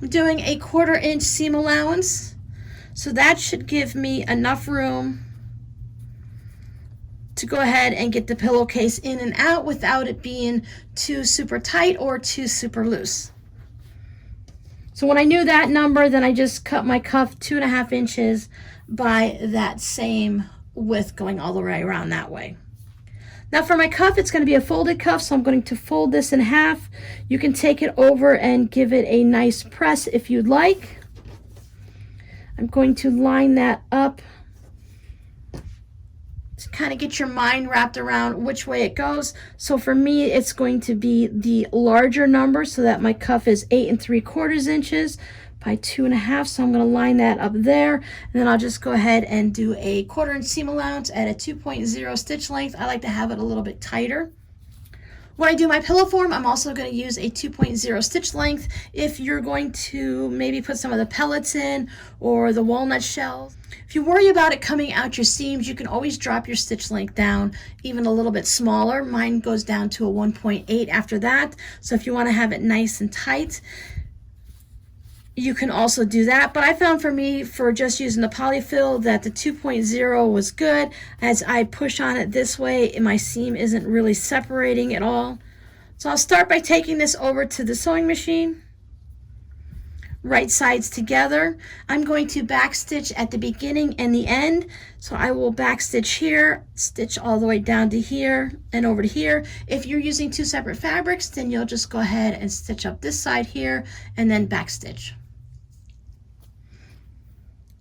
I'm doing a 1/4 inch seam allowance, so that should give me enough room to go ahead and get the pillowcase in and out without it being too super tight or too super loose. So when I knew that number, then I just cut my cuff 2.5 inches by that same width, going all the way around that way. Now for my cuff, it's going to be a folded cuff, so I'm going to fold this in half. You can take it over and give it a nice press if you'd like. I'm going to line that up to kind of get your mind wrapped around which way it goes. So for me, it's going to be the larger number, so that my cuff is 8 3/4 inches by 2.5. So I'm going to line that up there, and then I'll just go ahead and do a 1/4 inch seam allowance at a 2.0 stitch length. I like to have it a little bit tighter. When I do my pillow form, I'm also going to use a 2.0 stitch length. If you're going to maybe put some of the pellets in or the walnut shells, if you worry about it coming out your seams, you can always drop your stitch length down even a little bit smaller. Mine goes down to a 1.8 after that. So if you want to have it nice and tight, you can also do that. But I found for me, for just using the polyfill, that the 2.0 was good. As I push on it this way, my seam isn't really separating at all. So I'll start by taking this over to the sewing machine. Right sides together. I'm going to back stitch at the beginning and the end. So I will back stitch here, stitch all the way down to here and over to here. If you're using 2 separate fabrics, then you'll just go ahead and stitch up this side here and then back stitch.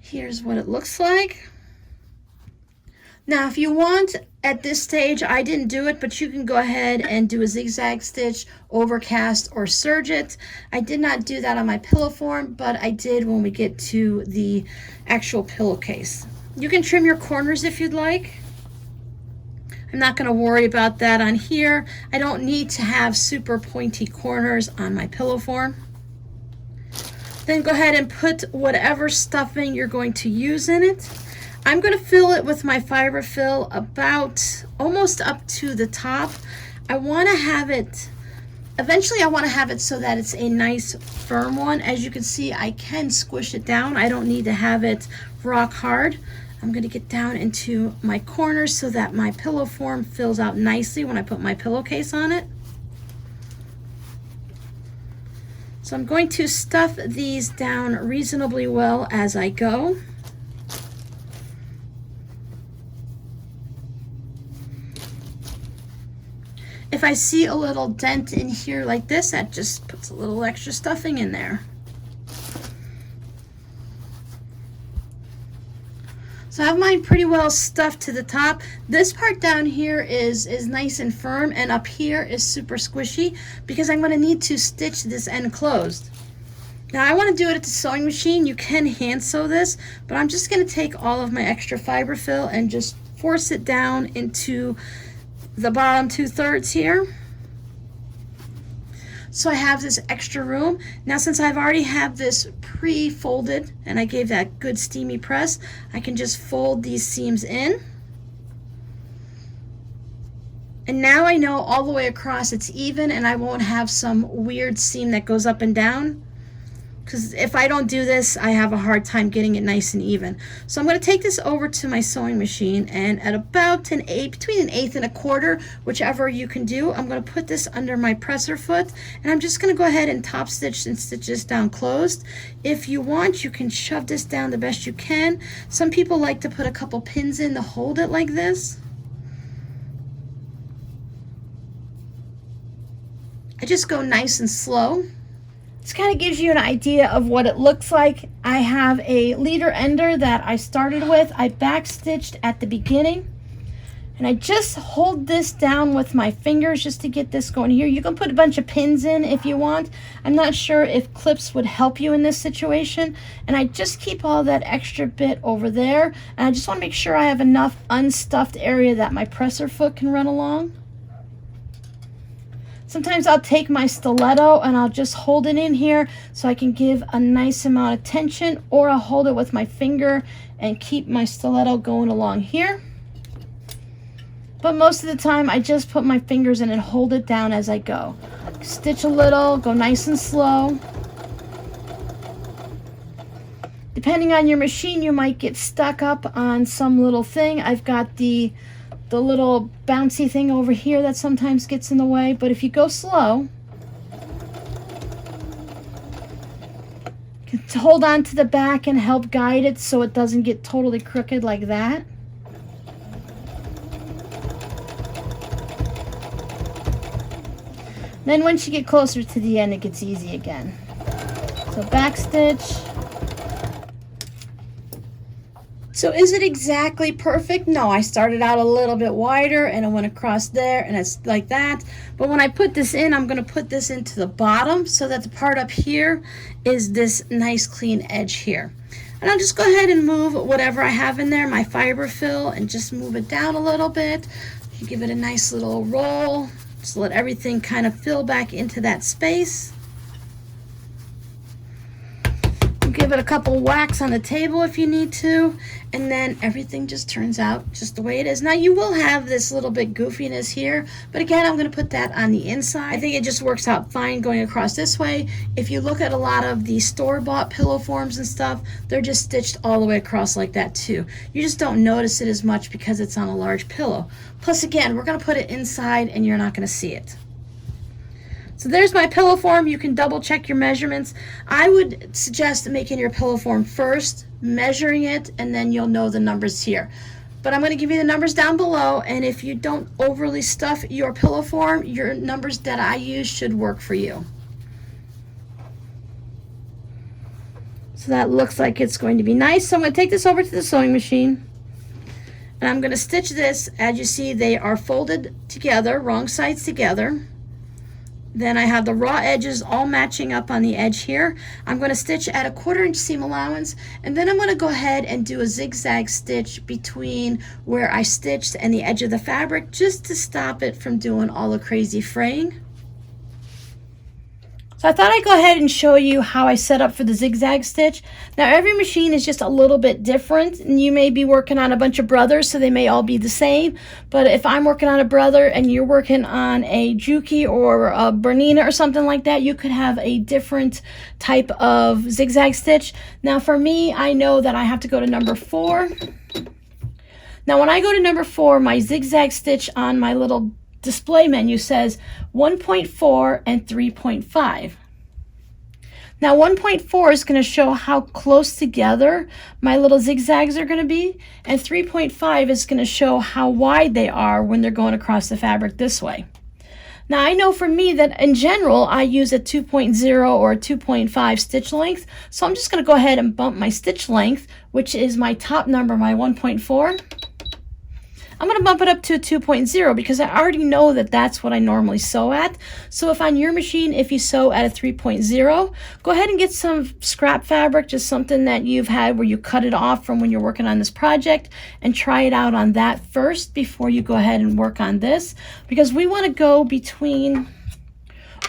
Here's what it looks like. Now, if you want, at this stage, I didn't do it, but you can go ahead and do a zigzag stitch, overcast, or serge it. I did not do that on my pillow form, but I did when we get to the actual pillowcase. You can trim your corners if you'd like. I'm not going to worry about that on here. I don't need to have super pointy corners on my pillow form. Then go ahead and put whatever stuffing you're going to use in it. I'm going to fill it with my fiber fill about almost up to the top. I want to have it, eventually I want to have it so that it's a nice firm one. As you can see, I can squish it down. I don't need to have it rock hard. I'm going to get down into my corners so that my pillow form fills out nicely when I put my pillowcase on it. So I'm going to stuff these down reasonably well as I go. If I see a little dent in here like this, that just puts a little extra stuffing in there. So I have mine pretty well stuffed to the top. This part down here is nice and firm, and up here is super squishy because I'm going to need to stitch this end closed. Now I want to do it at the sewing machine. You can hand sew this, but I'm just going to take all of my extra fiber fill and just force it down into the bottom 2/3 here. So I have this extra room. Now since I've already have this pre-folded and I gave that good steamy press, I can just fold these seams in. And now I know all the way across it's even, and I won't have some weird seam that goes up and down. Because if I don't do this, I have a hard time getting it nice and even. So I'm going to take this over to my sewing machine, and at about between 1/8 and 1/4, whichever you can do, I'm going to put this under my presser foot, and I'm just going to go ahead and top stitch and stitch this down closed. If you want, you can shove this down the best you can. Some people like to put a couple pins in to hold it like this. I just go nice and slow. This kind of gives you an idea of what it looks like. I have a leader ender that I started with. I back stitched at the beginning, and I just hold this down with my fingers just to get this going here. You can put a bunch of pins in if you want. I'm not sure if clips would help you in this situation, and I just keep all that extra bit over there, and I just want to make sure I have enough unstuffed area that my presser foot can run along. Sometimes I'll take my stiletto and I'll just hold it in here so I can give a nice amount of tension, or I'll hold it with my finger and keep my stiletto going along here. But most of the time I just put my fingers in and hold it down as I go. Stitch a little, go nice and slow. Depending on your machine, you might get stuck up on some little thing. I've got the little bouncy thing over here that sometimes gets in the way, but if you go slow, you can hold on to the back and help guide it so it doesn't get totally crooked like that. Then once you get closer to the end, it gets easy again. So back stitch. So is it exactly perfect? No, I started out a little bit wider and I went across there and it's like that. But when I put this in, I'm going to put this into the bottom so that the part up here is this nice clean edge here. And I'll just go ahead and move whatever I have in there, my fiber fill, and just move it down a little bit. You give it a nice little roll. Just let everything kind of fill back into that space. Give it a couple whacks on the table if you need to, and then everything just turns out just the way it is. Now you will have this little bit goofiness here, but again, I'm going to put that on the inside. I think it just works out fine going across this way. If you look at a lot of the store-bought pillow forms and stuff, they're just stitched all the way across like that too. You just don't notice it as much because it's on a large pillow. Plus again, we're going to put it inside and you're not going to see it. So there's my pillow form. You can double check your measurements. I would suggest making your pillow form first, measuring it, and then you'll know the numbers here. But I'm going to give you the numbers down below, and if you don't overly stuff your pillow form, your numbers that I use should work for you. So that looks like it's going to be nice. So I'm going to take this over to the sewing machine, and I'm going to stitch this. As you see, they are folded together, wrong sides together. Then I have the raw edges all matching up on the edge here. I'm going to stitch at a 1/4 inch seam allowance, and then I'm going to go ahead and do a zigzag stitch between where I stitched and the edge of the fabric, just to stop it from doing all the crazy fraying. So I thought I'd go ahead and show you how I set up for the zigzag stitch. Now every machine is just a little bit different, and you may be working on a bunch of brothers, so they may all be the same. But if I'm working on a brother and you're working on a Juki or a Bernina or something like that, you could have a different type of zigzag stitch. Now for me, I know that I have to go to number 4. Now when I go to number 4, my zigzag stitch on my little display menu says 1.4 and 3.5. Now 1.4 is going to show how close together my little zigzags are going to be, and 3.5 is going to show how wide they are when they're going across the fabric this way. Now I know for me that in general I use a 2.0 or a 2.5 stitch length, so I'm just going to go ahead and bump my stitch length, which is my top number, my 1.4. I'm going to bump it up to a 2.0 because I already know that that's what I normally sew at. So if on your machine, if you sew at a 3.0, go ahead and get some scrap fabric, just something that you've had where you cut it off from when you're working on this project, and try it out on that first before you go ahead and work on this, because we want to go between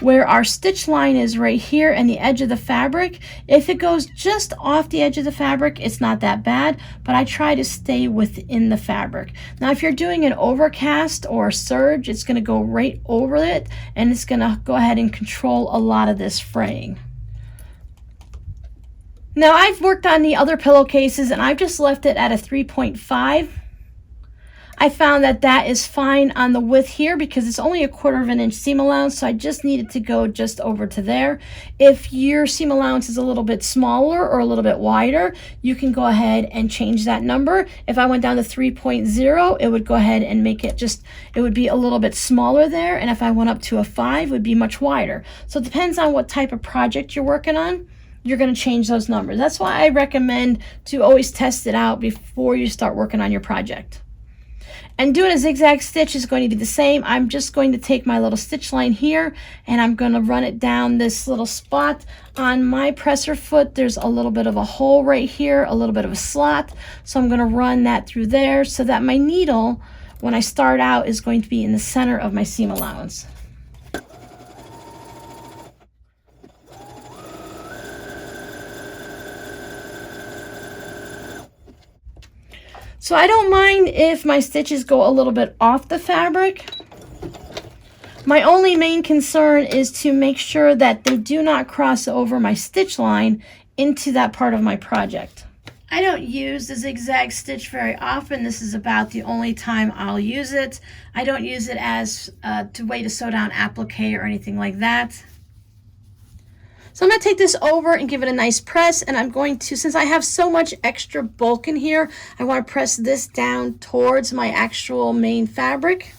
where our stitch line is right here and the edge of the fabric. If it goes just off the edge of the fabric, it's not that bad, but I try to stay within the fabric. Now if you're doing an overcast or a serge, it's going to go right over it, and it's going to go ahead and control a lot of this fraying. Now I've worked on the other pillowcases and I've just left it at a 3.5. I found that that is fine on the width here because it's only a 1/4 inch seam allowance, so I just needed to go just over to there. If your seam allowance is a little bit smaller or a little bit wider, you can go ahead and change that number. If I went down to 3.0, it would go ahead and make it just, it would be a little bit smaller there, and if I went up to a 5, it would be much wider. So it depends on what type of project you're working on. You're going to change those numbers. That's why I recommend to always test it out before you start working on your project. And doing a zigzag stitch is going to be the same. I'm just going to take my little stitch line here and I'm going to run it down this little spot. On my presser foot, there's a little bit of a hole right here, a little bit of a slot. So I'm going to run that through there so that my needle, when I start out, is going to be in the center of my seam allowance. So I don't mind if my stitches go a little bit off the fabric. My only main concern is to make sure that they do not cross over my stitch line into that part of my project. I don't use the zigzag stitch very often. This is about the only time I'll use it. I don't use it as a way to sew down applique or anything like that. So I'm going to take this over and give it a nice press, and I'm going to, since I have so much extra bulk in here, I want to press this down towards my actual main fabric.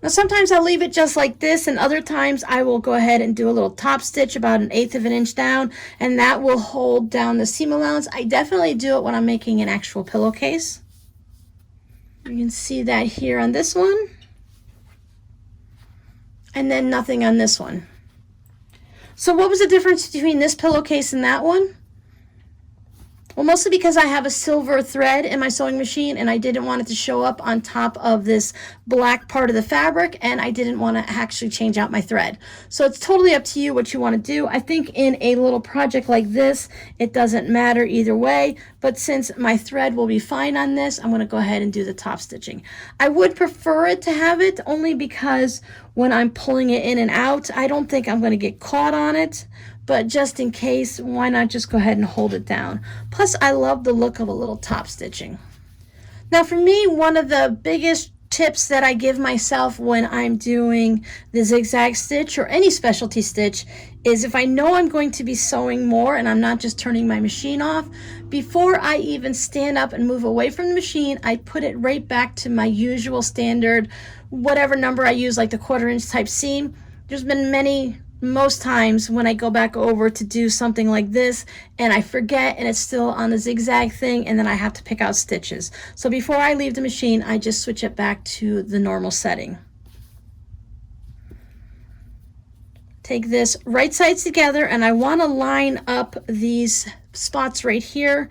Now sometimes I'll leave it just like this, and other times I will go ahead and do a little top stitch about 1/8 of an inch down, and that will hold down the seam allowance. I definitely do it when I'm making an actual pillowcase. You can see that here on this one, and then nothing on this one. So what was the difference between this pillowcase and that one? Well, mostly because I have a silver thread in my sewing machine and I didn't want it to show up on top of this black part of the fabric, and I didn't want to actually change out my thread. So it's totally up to you what you want to do. I think in a little project like this, it doesn't matter either way, but since my thread will be fine on this, I'm going to go ahead and do the top stitching. I would prefer it to have it only because when I'm pulling it in and out, I don't think I'm going to get caught on it. But just in case, why not just go ahead and hold it down? Plus, I love the look of a little top stitching. Now for me, one of the biggest tips that I give myself when I'm doing the zigzag stitch or any specialty stitch is if I know I'm going to be sewing more and I'm not just turning my machine off, before I even stand up and move away from the machine, I put it right back to my usual standard, whatever number I use, like the 1/4 inch type seam. There's been most times when I go back over to do something like this and I forget and it's still on the zigzag thing, and then I have to pick out stitches. So before I leave the machine, I just switch it back to the normal setting. Take this right sides together, and I want to line up these spots right here.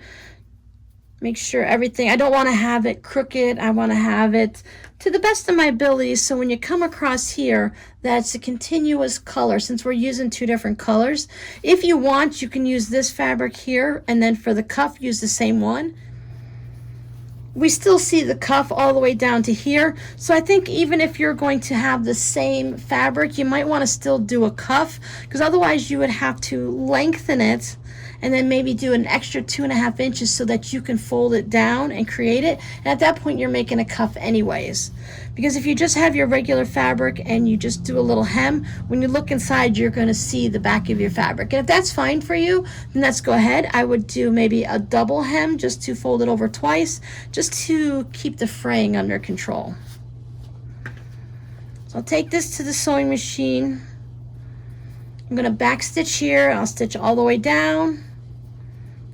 Make sure everything, I don't want to have it crooked. I want to have it to the best of my abilities, so when you come across here, that's a continuous color since we're using 2 different colors. If you want, you can use this fabric here, and then for the cuff, use the same one. We still see the cuff all the way down to here, so I think even if you're going to have the same fabric, you might want to still do a cuff, because otherwise you would have to lengthen it and then maybe do an extra 2.5 inches so that you can fold it down and create it. And at that point, you're making a cuff anyways. Because if you just have your regular fabric and you just do a little hem, when you look inside, you're going to see the back of your fabric. And if that's fine for you, then let's go ahead. I would do maybe a double hem just to fold it over twice, just to keep the fraying under control. So I'll take this to the sewing machine. I'm going to back stitch here. I'll stitch all the way down,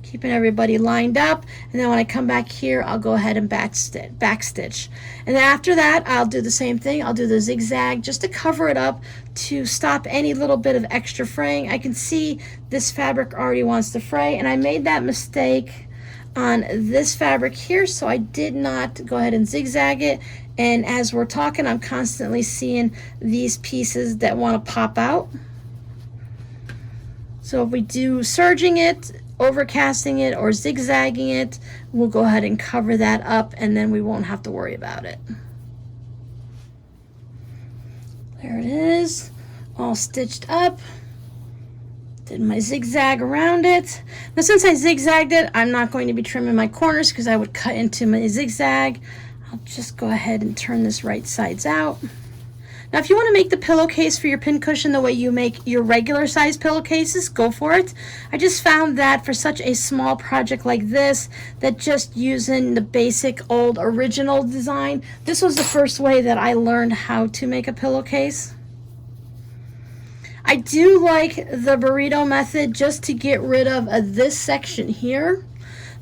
keeping everybody lined up, and then when I come back here, I'll go ahead and back stitch. And then after that, I'll do the same thing. I'll do the zigzag just to cover it up to stop any little bit of extra fraying. I can see this fabric already wants to fray, and I made that mistake on this fabric here, so I did not go ahead and zigzag it. And as we're talking, I'm constantly seeing these pieces that want to pop out. So if we do serging it, overcasting it, or zigzagging it, we'll go ahead and cover that up, and then we won't have to worry about it. There it is, all stitched up. Did my zigzag around it. Now since I zigzagged it, I'm not going to be trimming my corners because I would cut into my zigzag. I'll just go ahead and turn this right sides out. Now, if you want to make the pillowcase for your pincushion the way you make your regular size pillowcases, go for it. I just found that for such a small project like this, that just using the basic old original design, this was the first way that I learned how to make a pillowcase. I do like the burrito method just to get rid of this section here,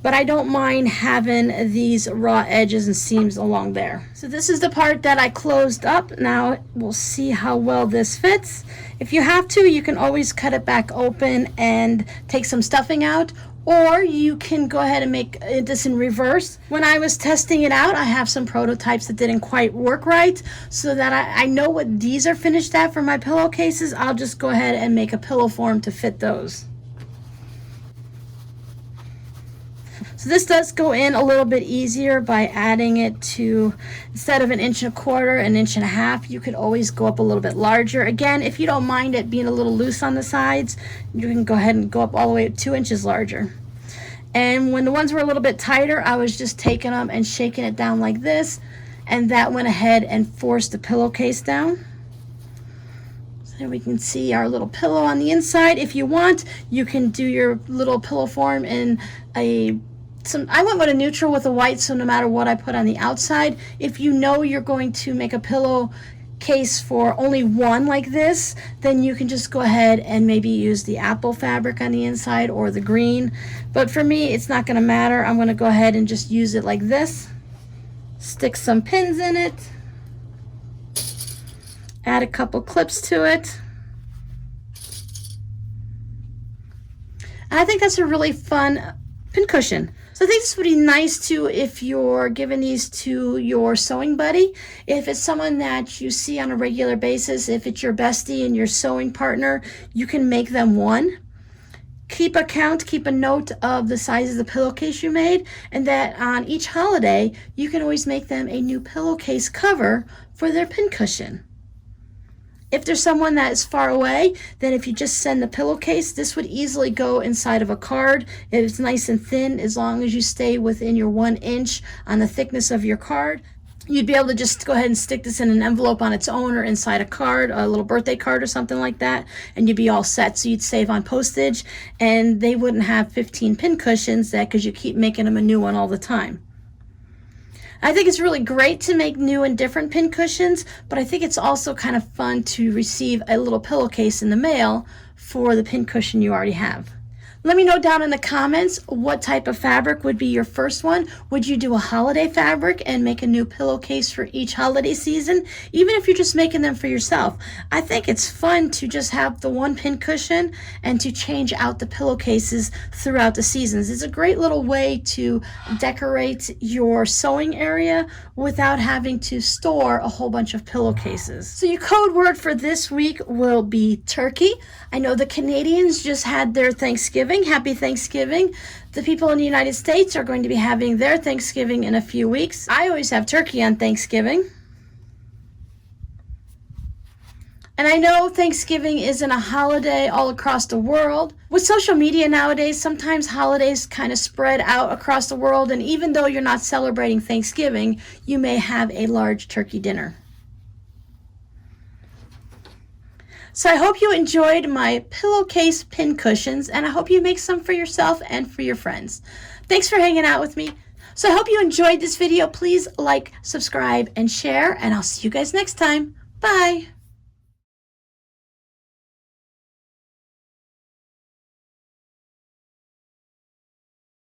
but I don't mind having these raw edges and seams along there. So this is the part that I closed up. Now we'll see how well this fits. If you have to, you can always cut it back open and take some stuffing out, or you can go ahead and make this in reverse. When I was testing it out, I have some prototypes that didn't quite work right, so that I know what these are finished at for my pillowcases. I'll just go ahead and make a pillow form to fit those. So this does go in a little bit easier by adding it to, instead of 1.25 inches, 1.5 inches, you could always go up a little bit larger. Again, if you don't mind it being a little loose on the sides, you can go ahead and go up all the way 2 inches larger. And when the ones were a little bit tighter, I was just taking them and shaking it down like this, and that went ahead and forced the pillowcase down. So there we can see our little pillow on the inside. If you want, you can do your little pillow form in I went with a neutral with a white, so no matter what I put on the outside, if you know you're going to make a pillow case for only one like this, then you can just go ahead and maybe use the apple fabric on the inside or the green. But for me, it's not going to matter. I'm going to go ahead and just use it like this. Stick some pins in it. Add a couple clips to it. I think that's a really fun pincushion. So I think this would be nice too if you're giving these to your sewing buddy. If it's someone that you see on a regular basis, if it's your bestie and your sewing partner, you can make them one. Keep a count, keep a note of the size of the pillowcase you made, and that on each holiday, you can always make them a new pillowcase cover for their pincushion. If there's someone that is far away, then if you just send the pillowcase, this would easily go inside of a card. It's nice and thin, as long as you stay within your 1 inch on the thickness of your card. You'd be able to just go ahead and stick this in an envelope on its own or inside a card, a little birthday card or something like that, and you'd be all set. So you'd save on postage, and they wouldn't have 15 pincushions because you keep making them a new one all the time. I think it's really great to make new and different pincushions, but I think it's also kind of fun to receive a little pillowcase in the mail for the pincushion you already have. Let me know down in the comments what type of fabric would be your first one. Would you do a holiday fabric and make a new pillowcase for each holiday season? Even if you're just making them for yourself. I think it's fun to just have the one pincushion and to change out the pillowcases throughout the seasons. It's a great little way to decorate your sewing area without having to store a whole bunch of pillowcases. So your code word for this week will be turkey. I know the Canadians just had their Thanksgiving. Happy Thanksgiving. The people in the United States are going to be having their Thanksgiving in a few weeks. I always have turkey on Thanksgiving. And I know Thanksgiving isn't a holiday all across the world. With social media nowadays, sometimes holidays kind of spread out across the world, and even though you're not celebrating Thanksgiving, you may have a large turkey dinner. So I hope you enjoyed my pillowcase pincushions, and I hope you make some for yourself and for your friends. Thanks for hanging out with me. So I hope you enjoyed this video. Please like, subscribe, and share, and I'll see you guys next time. Bye.